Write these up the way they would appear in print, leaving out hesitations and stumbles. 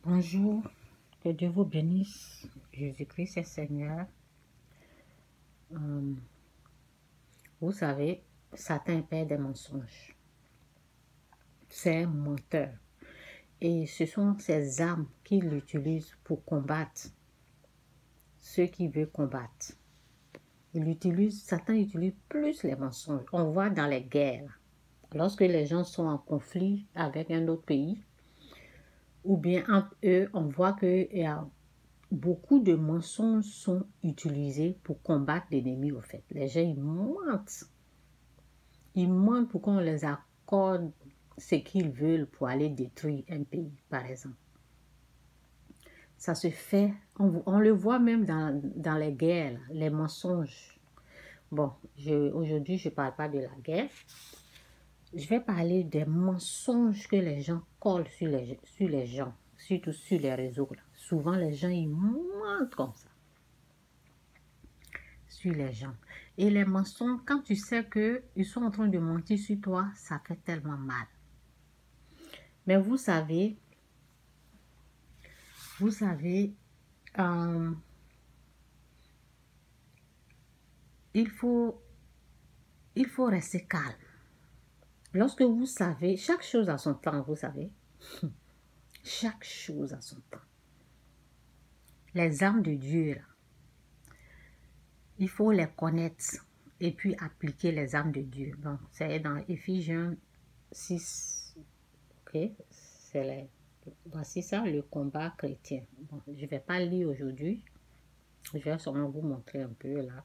Bonjour, que Dieu vous bénisse. Jésus-Christ est Seigneur. Vous savez, Satan est père des mensonges. C'est un menteur. Et ce sont ces armes qu'il utilise pour combattre ceux qui veulent combattre. Satan utilise plus les mensonges. On voit dans les guerres, lorsque les gens sont en conflit avec un autre pays, ou bien entre eux, on voit qu'il y a beaucoup de mensonges sont utilisés pour combattre l'ennemi, au fait. Les gens, ils mentent. Ils mentent pour qu'on les accorde ce qu'ils veulent pour aller détruire un pays, par exemple. Ça se fait, on le voit même dans les guerres, les mensonges. Bon, aujourd'hui, je ne parle pas de la guerre. Je vais parler des mensonges que les gens collent sur les gens, surtout sur les réseaux. Là. Souvent, les gens, ils mentent comme ça sur les gens. Et les mensonges, quand tu sais qu'ils sont en train de mentir sur toi, ça fait tellement mal. Mais vous savez, il faut rester calme. Lorsque vous savez, chaque chose a son temps, vous savez. Chaque chose a son temps. Les armes de Dieu, là, il faut les connaître et puis appliquer les armes de Dieu. Bon, c'est dans Éphésiens 6. Ok, voici ça, le combat chrétien. Bon, je ne vais pas lire aujourd'hui. Je vais seulement vous montrer un peu là.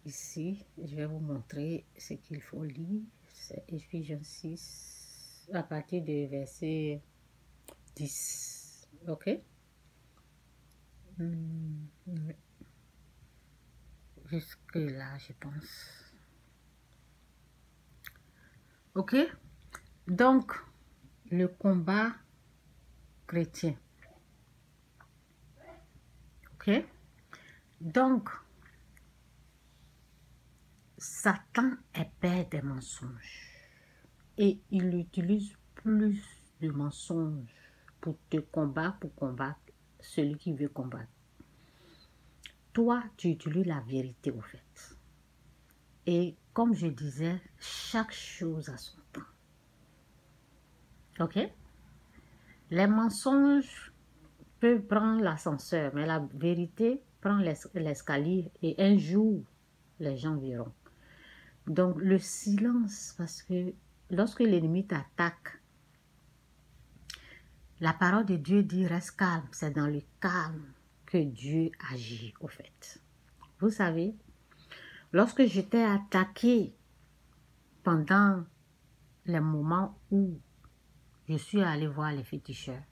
Ici, je vais vous montrer ce qu'il faut lire. C'est Éphésiens 6, à partir du verset 10. Ok? Jusque là, je pense. Ok? Donc, le combat chrétien. Ok? Donc, Satan est père des mensonges. Et il utilise plus de mensonges pour te combattre, pour combattre celui qui veut combattre. Toi, tu utilises la vérité au fait. Et comme je disais, chaque chose a son temps. Ok? Les mensonges peuvent prendre l'ascenseur, mais la vérité prend l'escalier et un jour, les gens verront. Donc, le silence, parce que lorsque l'ennemi t'attaque, la parole de Dieu dit reste calme. C'est dans le calme que Dieu agit, au fait. Vous savez, lorsque j'étais attaquée pendant les moments où je suis allée voir les féticheurs,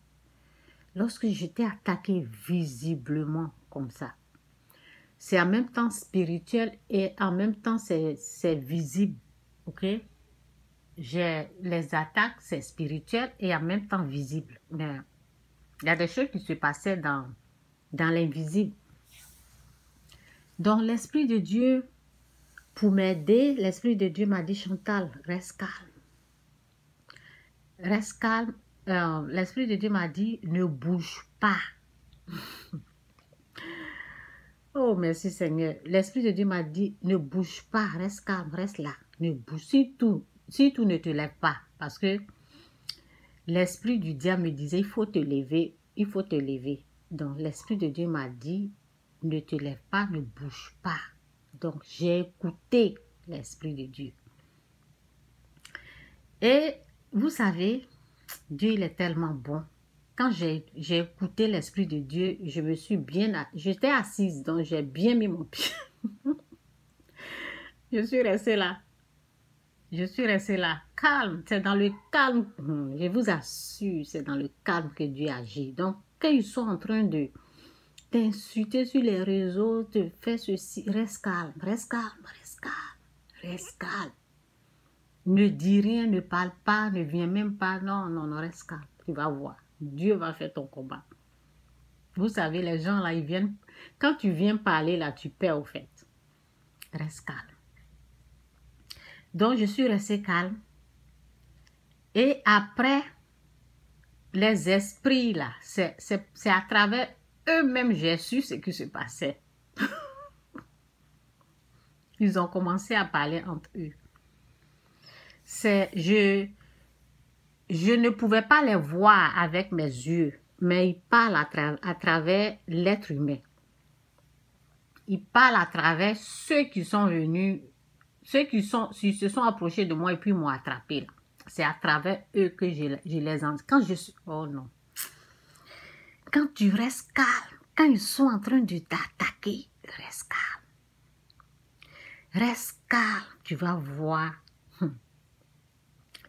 lorsque j'étais attaquée visiblement comme ça, c'est en même temps spirituel et en même temps c'est visible, ok? Les attaques, c'est spirituel et en même temps visible. Mais il y a des choses qui se passaient dans l'invisible. Donc, l'Esprit de Dieu, pour m'aider, l'Esprit de Dieu m'a dit, Chantal, reste calme. Reste calme. L'Esprit de Dieu m'a dit, ne bouge pas. Oh, merci Seigneur. L'Esprit de Dieu m'a dit, ne bouge pas, reste calme, reste là. Ne bouge, surtout ne te lève pas. Parce que l'Esprit du diable me disait, il faut te lever, il faut te lever. Donc, l'Esprit de Dieu m'a dit, ne te lève pas, ne bouge pas. Donc, j'ai écouté l'Esprit de Dieu. Et vous savez, Dieu, il est tellement bon. Quand j'ai écouté l'Esprit de Dieu, j'étais assise, donc j'ai bien mis mon pied. Je suis restée là. Je suis restée là, calme. C'est dans le calme, je vous assure, c'est dans le calme que Dieu agit. Donc, quand ils sont en train de t'insulter sur les réseaux, te faire ceci, reste calme, reste calme, reste calme, reste calme. Ne dis rien, ne parle pas, ne viens même pas. Non, non, non, reste calme. Tu vas voir. Dieu va faire ton combat. Vous savez, les gens là, ils viennent. Quand tu viens parler là, tu perds au fait. Reste calme. Donc, je suis restée calme. Et après, les esprits là, c'est à travers eux-mêmes j'ai su ce qui se passait. Ils ont commencé à parler entre eux. Je ne pouvais pas les voir avec mes yeux, mais ils parlent à travers l'être humain. Ils parlent à travers ceux qui sont venus, se sont approchés de moi et puis m'ont attrapé. C'est à travers eux que je les entends. Quand je suis... Oh non. Quand tu restes calme, quand ils sont en train de t'attaquer, reste calme. Reste calme, tu vas voir.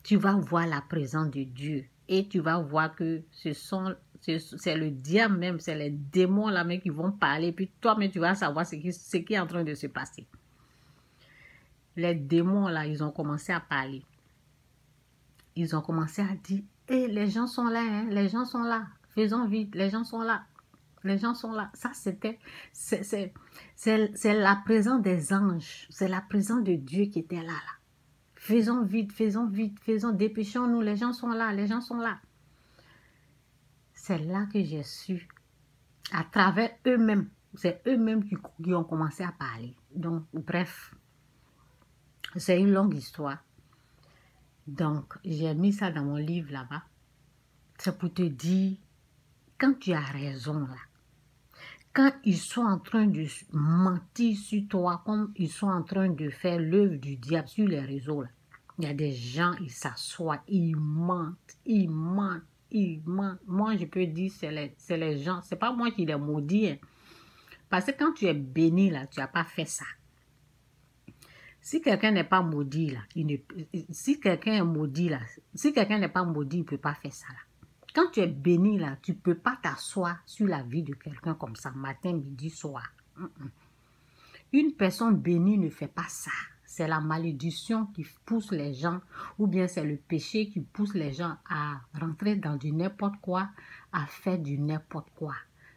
Tu vas voir la présence de Dieu. Et tu vas voir que c'est le diable même, c'est les démons là même qui vont parler. Puis toi-même, tu vas savoir ce qui est en train de se passer. Les démons là, ils ont commencé à parler. Ils ont commencé à dire, hey, les gens sont là, hein, les gens sont là. Faisons vite, les gens sont là. Les gens sont là. Ça, c'est la présence des anges. C'est la présence de Dieu qui était là. Faisons vite, dépêchons-nous. Les gens sont là, les gens sont là. C'est là que j'ai su. À travers eux-mêmes. C'est eux-mêmes qui ont commencé à parler. Donc, bref. C'est une longue histoire. Donc, j'ai mis ça dans mon livre là-bas. C'est pour te dire, quand tu as raison là, quand ils sont en train de mentir sur toi, comme ils sont en train de faire l'œuvre du diable sur les réseaux là, il y a des gens, ils s'assoient, ils mentent. Moi, je peux dire, c'est les gens, c'est pas moi qui les maudis. Hein. Parce que quand tu es béni là, tu n'as pas fait ça. Si quelqu'un n'est pas maudit là, si quelqu'un est maudit là, si quelqu'un n'est pas maudit, il ne peut pas faire ça là. Quand tu es béni là, tu ne peux pas t'asseoir sur la vie de quelqu'un comme ça, matin, midi, soir. Une personne bénie ne fait pas ça. C'est la malédiction qui pousse les gens, ou bien c'est le péché qui pousse les gens à rentrer dans du n'importe quoi, à faire du n'importe quoi.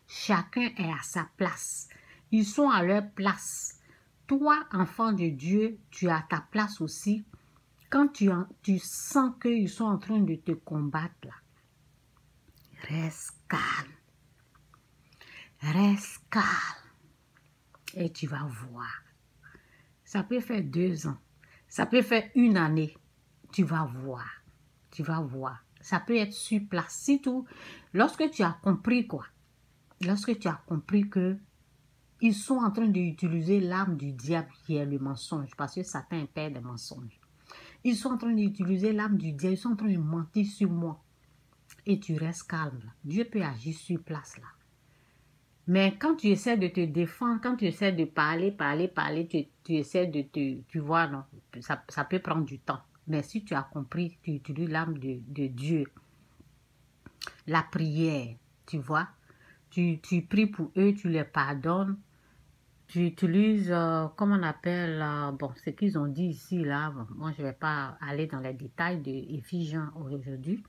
Chacun est à sa place. Ils sont à leur place. Toi, enfant de Dieu, tu as ta place aussi. Quand tu sens qu'ils sont en train de te combattre, là, reste calme. Reste calme. Et tu vas voir. Ça peut faire 2 ans. Ça peut faire 1 année. Tu vas voir. Tu vas voir. Ça peut être sur place. Surtout, lorsque tu as compris quoi. Lorsque tu as compris que ils sont en train d'utiliser l'arme du diable qui est le mensonge. Parce que Satan est père des mensonges. Ils sont en train d'utiliser l'arme du diable. Ils sont en train de mentir sur moi. Et tu restes calme. Là. Dieu peut agir sur place là. Mais quand tu essaies de te défendre, quand tu essaies de parler, tu essaies de te... Tu vois, non, ça peut prendre du temps. Mais si tu as compris, tu utilises l'âme de Dieu. La prière, tu vois. Tu pries pour eux, tu les pardonnes. Tu utilises, comment on appelle, bon, ce qu'ils ont dit ici, là. Bon, moi, je ne vais pas aller dans les détails de Éphésiens aujourd'hui.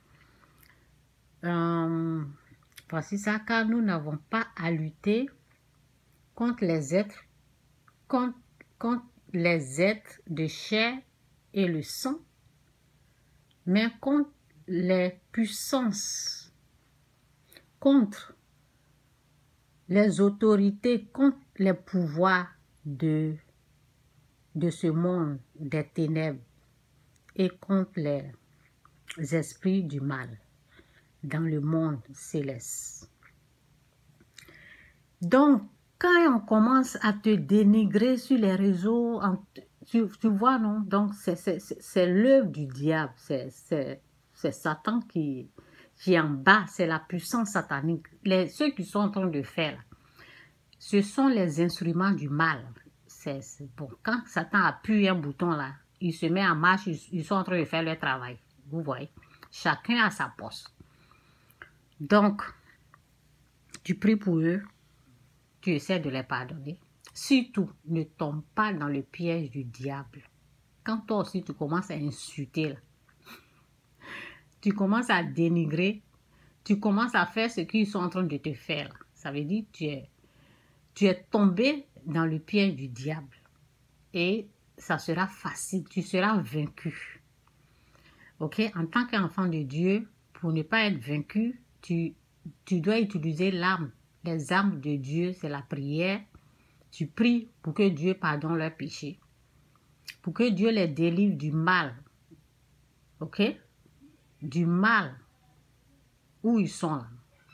Voici ça, car nous n'avons pas à lutter contre les êtres, contre les êtres de chair et le sang, mais contre les puissances, contre les autorités, contre les pouvoirs de ce monde des ténèbres et contre les esprits du mal dans le monde céleste. Donc, quand on commence à te dénigrer sur les réseaux, tu vois, non? Donc, c'est l'œuvre du diable. C'est Satan qui est en bas. C'est la puissance satanique. Ceux qui sont en train de faire, ce sont les instruments du mal. Bon, quand Satan appuie un bouton, là, il se met en marche, ils sont en train de faire leur travail. Vous voyez? Chacun a sa poste. Donc, tu pries pour eux. Tu essaies de les pardonner. Surtout, ne tombe pas dans le piège du diable. Quand toi aussi, tu commences à insulter, là, tu commences à dénigrer, tu commences à faire ce qu'ils sont en train de te faire. Là. Ça veut dire que tu es tombé dans le piège du diable. Et ça sera facile, tu seras vaincu. Ok? En tant qu'enfant de Dieu, pour ne pas être vaincu, tu dois utiliser l'arme. Les armes de Dieu, c'est la prière. Tu pries pour que Dieu pardonne leurs péchés. Pour que Dieu les délivre du mal. Ok? Du mal où ils sont là.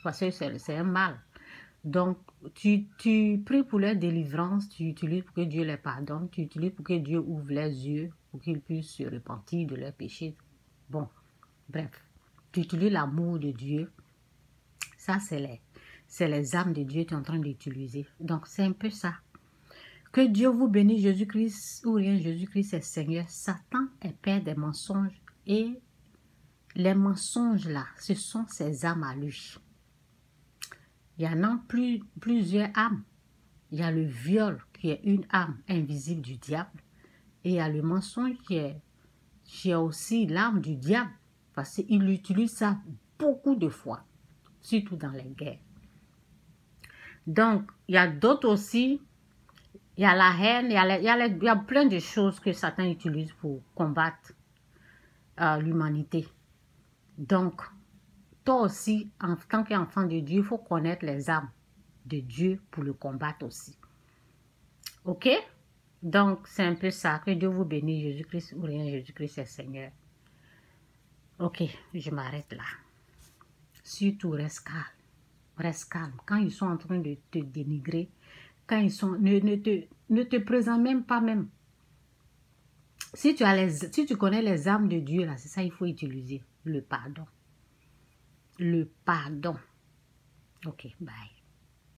Parce que c'est un mal. Donc, tu pries pour leur délivrance, tu utilises pour que Dieu les pardonne, tu utilises pour que Dieu ouvre les yeux, pour qu'ils puissent se repentir de leurs péchés. Bon, bref, tu utilises l'amour de Dieu. Ça, c'est les âmes de Dieu que tu es en train d'utiliser. Donc, c'est un peu ça. Que Dieu vous bénisse, Jésus-Christ, ou rien, Jésus-Christ est Seigneur. Satan est père des mensonges et les mensonges là, ce sont ses âmes à lui. Il y en a plusieurs âmes. Il y a le viol qui est une âme invisible du diable. Et il y a le mensonge qui est aussi l'âme du diable. Parce qu'il utilise ça beaucoup de fois. Surtout dans les guerres. Donc, il y a d'autres aussi. Il y a la haine. Il y a plein de choses que Satan utilise pour combattre l'humanité. Donc, toi aussi, en tant qu'enfant de Dieu, il faut connaître les armes de Dieu pour le combattre aussi. Ok? Donc, c'est un peu ça. Que Dieu vous bénisse, Jésus-Christ ou rien, Jésus-Christ est Seigneur. Ok, je m'arrête là. Surtout, reste calme. Reste calme. Quand ils sont en train de te dénigrer, quand ils sont... Ne te présente même pas même. Si tu connais les armes de Dieu, là, c'est ça qu'il faut utiliser. Le pardon. Le pardon. Ok, bye.